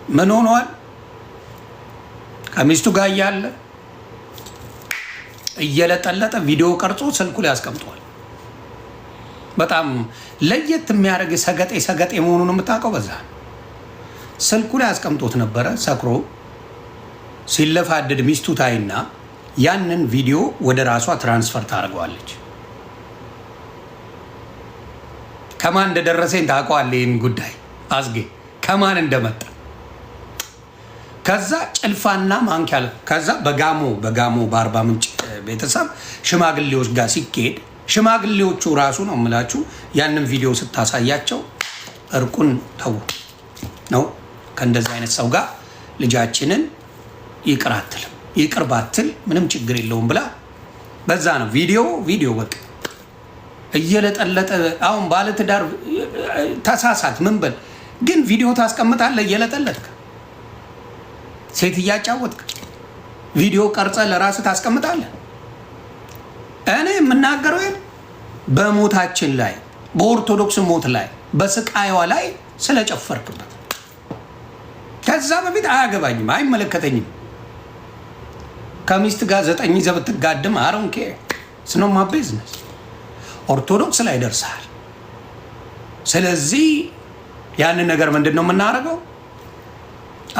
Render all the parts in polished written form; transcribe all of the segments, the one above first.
ምን ሆኗል? ከሚስቱ ጋር ያለ እየለጠለጠ ቪዲዮ ቀርጾ ስልኩ ላይ አስቀምጧል። በጣም ለየት የሚያደርግ ሰገጤ መሆኑን የምታውቀው በዛ ስልኩ ላይ አስቀምጦት ነበረ። ሰክሮ ሲለፋደድ ሚስቱ ታይና ያንን ቪዲዮ ወደ ራሷ ትራንስፈር ታደርገዋለች። ከማን እንደደረሰኝ ታውቀዋለህ? ይህን ጉዳይ አዝጌ ከማን እንደመጣ ከዛ ጭልፋና ማንኪያ ከዛ በጋሞ በአርባ ምንጭ ቤተሰብ ሽማግሌዎች ጋር ሲኬድ ሽማግሌዎቹ ራሱ ነው የምላችሁ ያንን ቪዲዮ ስታሳያቸው እርቁን ተው ነው ከእንደዚህ አይነት ሰው ጋር ልጃችንን ይቅር አትልም፣ ይቅር ባትል ምንም ችግር የለውም ብላ በዛ ነው ቪዲዮ በቃ እየለጠለጠ አሁን ባለትዳር ተሳሳት ምን በል ግን ቪዲዮ ታስቀምጣለህ እየለጠለጥክ ሴት እያጫወትክ ቪዲዮ ቀርጸ ለራስህ ታስቀምጣለህ። እኔ የምናገረው በሞታችን ላይ በኦርቶዶክስ ሞት ላይ በስቃይዋ ላይ ስለጨፈርክበት ከዛ በፊት አያገባኝም፣ አይመለከተኝም። ከሚስት ጋር 9 ይዘህ ብትጋድም አሮንኬ ስኖማ ቢዝነስ ኦርቶዶክስ ላይ ደርሰሃል። ስለዚህ ያንን ነገር ምንድን ነው የምናደርገው?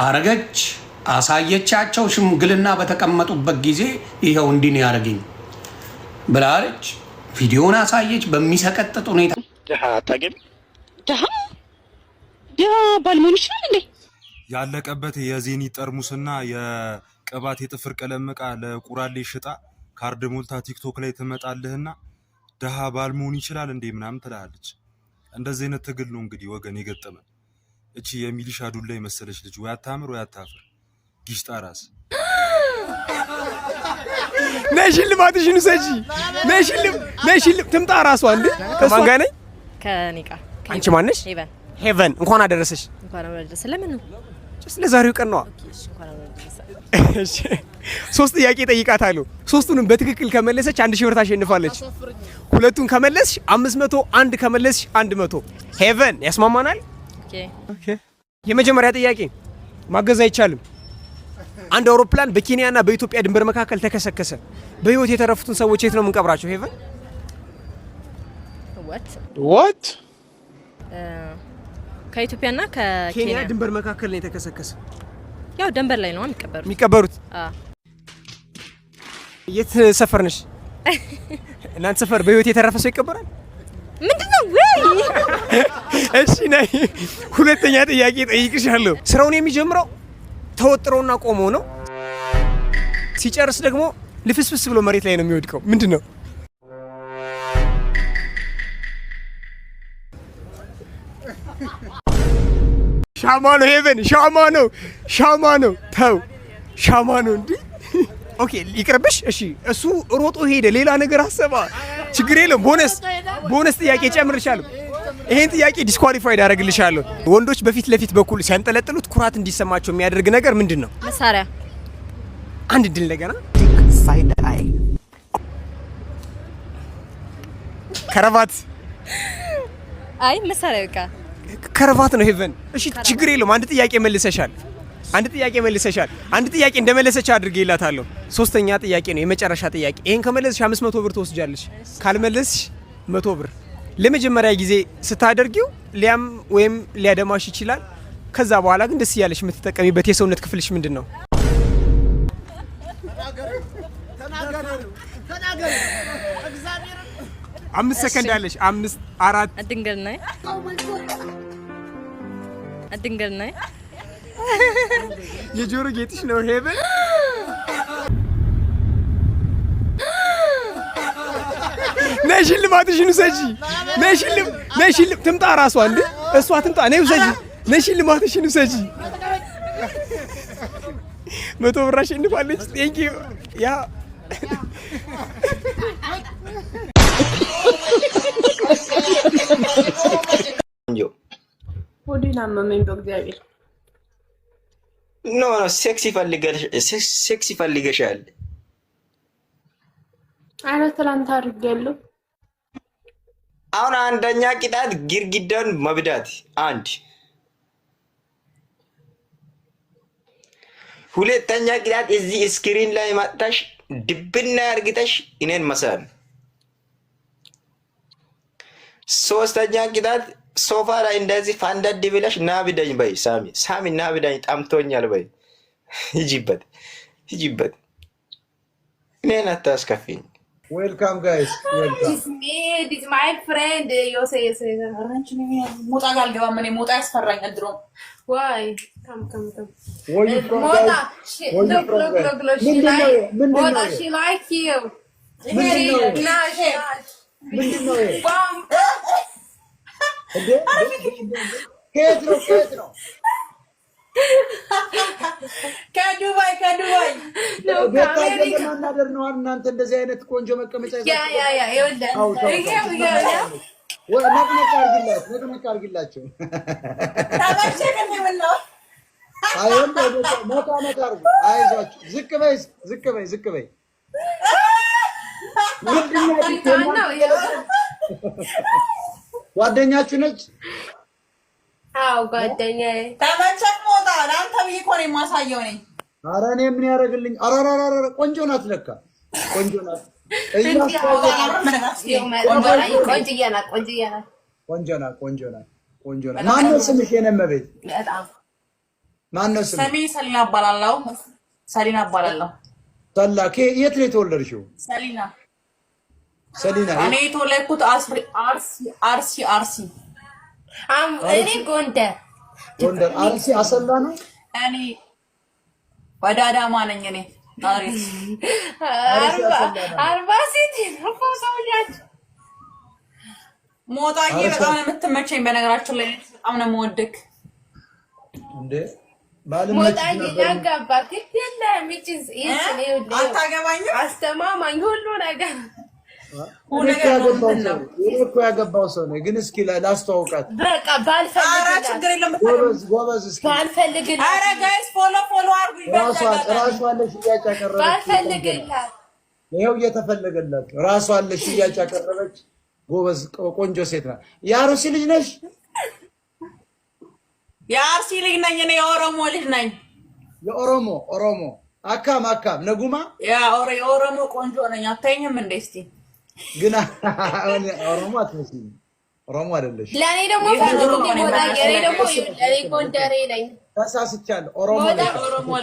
አረገች አሳየቻቸው። ሽምግልና በተቀመጡበት ጊዜ ይኸው እንዲህ ነው ያደረገኝ ብላለች። ቪዲዮን አሳየች በሚሰቀጥጥ ሁኔታ። ደሃ አታውቂም? ደሃ ባልሞን ይችላል እንዴ? ያለቀበት የዜኒ ጠርሙስና የቅባት የጥፍር ቀለም ዕቃ ለቁራሌ ሽጣ ካርድ ሞልታ ቲክቶክ ላይ ትመጣልህና ደሃ ባልሞን ይችላል እንዴ ምናምን ትላለች። እንደዚህ አይነት ትግል ነው እንግዲህ ወገን የገጠመን። እቺ የሚሊሻ ዱላ የመሰለች ልጅ ወይ አታምር ወይ አታፍር። ጊሽጣ ራስ ነሽልማትሽን ሰጂ ነሽልም ትምጣ ራሷ እንዴ ከማን ጋር ነኝ? ከኔ ጋር። አንቺ ማን ነሽ? ሄቨን እንኳን አደረሰሽ። እንኳን አደረሰ። ለምን ነው? ለዛሬው ቀን ነው። እሺ 3 ጥያቄ ጠይቃታለሁ። 3ቱንም በትክክል ከመለሰች 1000 ብር ታሸንፋለች። 2ቱን ከመለስሽ 500፣ 1 ከመለስሽ 100። ሄቨን ያስማማናል? ኦኬ። የመጀመሪያ ጥያቄ ማገዝ አይቻልም። አንድ አውሮፕላን በኬንያና በኢትዮጵያ ድንበር መካከል ተከሰከሰ። በህይወት የተረፉትን ሰዎች የት ነው የምንቀብራቸው? ሄቨን what ከኢትዮጵያና ከኬንያ ድንበር መካከል ነው የተከሰከሰ። ያው ድንበር ላይ ነው የሚቀበሩት። የት ሰፈር ነሽ? እናንተ ሰፈር በህይወት የተረፈ ሰው ይቀበራል? ምንድነው ወይ? እሺ ነይ። ሁለተኛ ጥያቄ ጠይቅሻለሁ። ስራውን የሚጀምረው ተወጥሮና ቆሞ ነው። ሲጨርስ ደግሞ ልፍስፍስ ብሎ መሬት ላይ ነው የሚወድቀው። ምንድነው? ሻማ ነው ሄቨን፣ ሻማ ነው። ተው ሻማ ነው እንዴ? ኦኬ ይቅርብሽ። እሺ እሱ ሮጦ ሄደ፣ ሌላ ነገር አሰባ። ችግር የለም። ቦነስ ጥያቄ ጨምርሻለሁ። ይሄን ጥያቄ ዲስኳሊፋይድ አደርግልሻለሁ። ወንዶች በፊት ለፊት በኩል ሲያንጠለጥሉት ኩራት እንዲሰማቸው የሚያደርግ ነገር ምንድነው? መሳሪያ። አንድ ድል እንደገና ሳይድ አይ ከረባት። አይ መሳሪያ በቃ ከረባት ነው ሄቨን። እሺ ችግር የለውም። አንድ ጥያቄ መልሰሻል። አንድ ጥያቄ እንደመለሰች አድርጌላታለሁ። 3ኛ ጥያቄ ነው የመጨረሻ ጥያቄ። ይሄን ከመለስሽ 500 ብር ትወስጃለሽ። ካልመለስሽ 100 ብር። ለመጀመሪያ ጊዜ ስታደርጊው ሊያም ወይም ሊያደማሽ ይችላል። ከዛ በኋላ ግን ደስ እያለሽ የምትጠቀሚበት የሰውነት ክፍልሽ ምንድነው? ተናገር። 5 ሰከንድ አለሽ። 5 4 አድንገል ነይ የጆሮ ጌጥሽ ነው ሄቨን። ነይ ሽልማትሽን ውሰጂ። ነይ ትምጣ ራሷ እንዴ እሷ ትምጣ። ነይ ውሰጂ። ነይ ሽልማትሽን ውሰጂ። 100 ብር አሸንፋለች። ቴንክ ዩ ያ ሆዴን አመመኝ በእግዚአብሔር። ኖ ሴክስ ይፈልገሻል። ኧረ ትላንት አድርጌያለሁ። አሁን አንደኛ ቅጣት ግድግዳውን መብዳት። አንድ ሁለተኛ ቅጣት እዚህ ስክሪን ላይ መጥተሽ ድብና አርግተሽ እኔን መሳም። ሶስተኛ ቅጣት ሶፋ ላይ እንደዚህ ፋንዳድ ብለሽ ና ብዳኝ በይ። ሳሚ ና ብዳኝ ጣምቶኛል በይ። ሂጂበት ሂጂበት፣ እኔን አታስከፊኝ። ዌልካም ጋይስ ማይ ፍሬንድ ሞጣ ጋር አልገባም። እኔ ሞጣ ያስፈራኛል ድሮ። ዋይ ከየት ነው? ከዱባይ ለማናደር ነው እናንተ እንደዚህ አይነት ቆንጆ መቀመጫ ነቅነቅ አድርጊላቸው። አይዟችሁ። ዝቅ በይ። ጓደኛችሁ ነች? አዎ ጓደኛዬ። ተመቸክ ሞጣ? ለአንተ ብዬ እኮ ነው የማሳየው ነኝ። ኧረ እኔ ምን ያደርግልኝ? ቆንጆ ናት፣ ለካ ቆንጆ ናት። ቆንጆ ናት። ማነው ስምሽ? የነመቤት ማነው ስምሽ? ስሜ ሰሊና እባላለሁ። ሰላ የት ነው የተወለድሽው? ሰሊና። እኔ የተወለድኩት አርሲ። እኔ ጎንደር። አርሲ አሰላ ነው። እኔ ወደ አዳማ ነኝ። እኔ አርባ ሴት ሞጣዬ በጣም ነው የምትመቸኝ። በነገራችን ላይ በጣም ነው የምወድክ። እንዴ ሞጣዬ ያጋባክ የለም። አታገባኝም? አስተማማኝ ሁሉ ነገር እኮ ያገባው ሰው ነው። ግን እስኪ ላስተዋውቃት። በቃ ባልፈልግላት ጎበዝ። እስኪ ባልፈልግላት። ኧረ ጋይስ ፎሎ አድርጉኝ። ራሷ አለ ሽያጭ ያቀረበች። ባልፈልግላት። ይኸው እየተፈለገላት ራሷ አለ ሽያጭ ያቀረበች ጎበዝ ቆንጆ ሴት ናት። የአርሲ ልጅ ነሽ? የአርሲ ልጅ ነኝ እኔ። የኦሮሞ ልጅ ነኝ። የኦሮሞ አካም ነጉማ። የኦሮሞ ቆንጆ ነኝ። አታይኝም እንዴ? እስኪ ግን ኦሮሞ አትመስይም። ኦሮሞ አይደለሽ። ለእኔ ደግሞ ፈልጉኝ ሞጣ። እኔ ደግሞ ጎንደሬ ነኝ። ተሳስቻለሁ። ኦሮሞ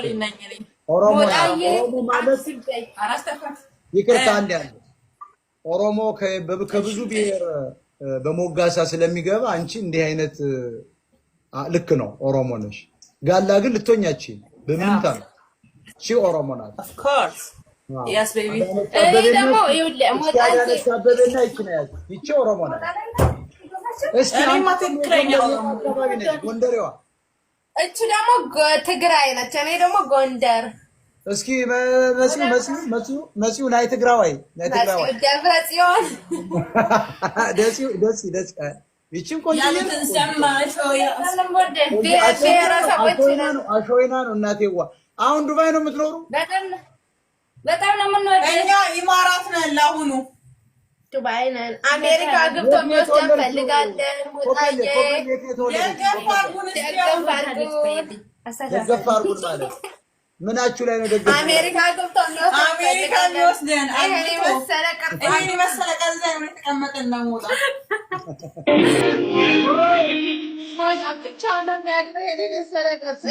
ልጅ ነኝ እኔ። ኦሮሞ ማለት ይቅርታ አንድ ያለ ኦሮሞ ከብዙ ብሔር በሞጋሳ ስለሚገባ አንቺ እንዲህ አይነት ልክ ነው። ኦሮሞ ነሽ። ጋላ ግን ልትሆኛች በምንም ታም ሺ ኦሮሞ ናት። ኦፍ ኮርስ ያስ ቤቢ። እኔ ደግሞ አበበና ይቺ ኦሮሞ ናት። እስኪ ጎንደሬዋ። እቺ ደግሞ ትግራይ ነች። እኔ ደግሞ ጎንደር። እስኪ መሲው ናይ ትግራዋይ ደብረ ጽዮን ደስ ይቺም ቆንጆ አሾይና ነው እናቴዋ። አሁን ዱባይ ነው የምትኖሩ? በጣም ነው የምንወደው። እኛ ኢማራት ነን ለአሁኑ። ዱባይ ነን። አሜሪካ ገብቶ የሚወስደን ፈልጋለን። ደገፍ አድርጉን ማለት ምናችሁ ላይ ነው? ደገፍ አሜሪካ ገብቶ የሚወስደን ይሄን መሰለ ቀዛ ነው የተቀመጠን ነው ሞጣ ብቻ ነው የሚያግረው የመሰለ ቀዛ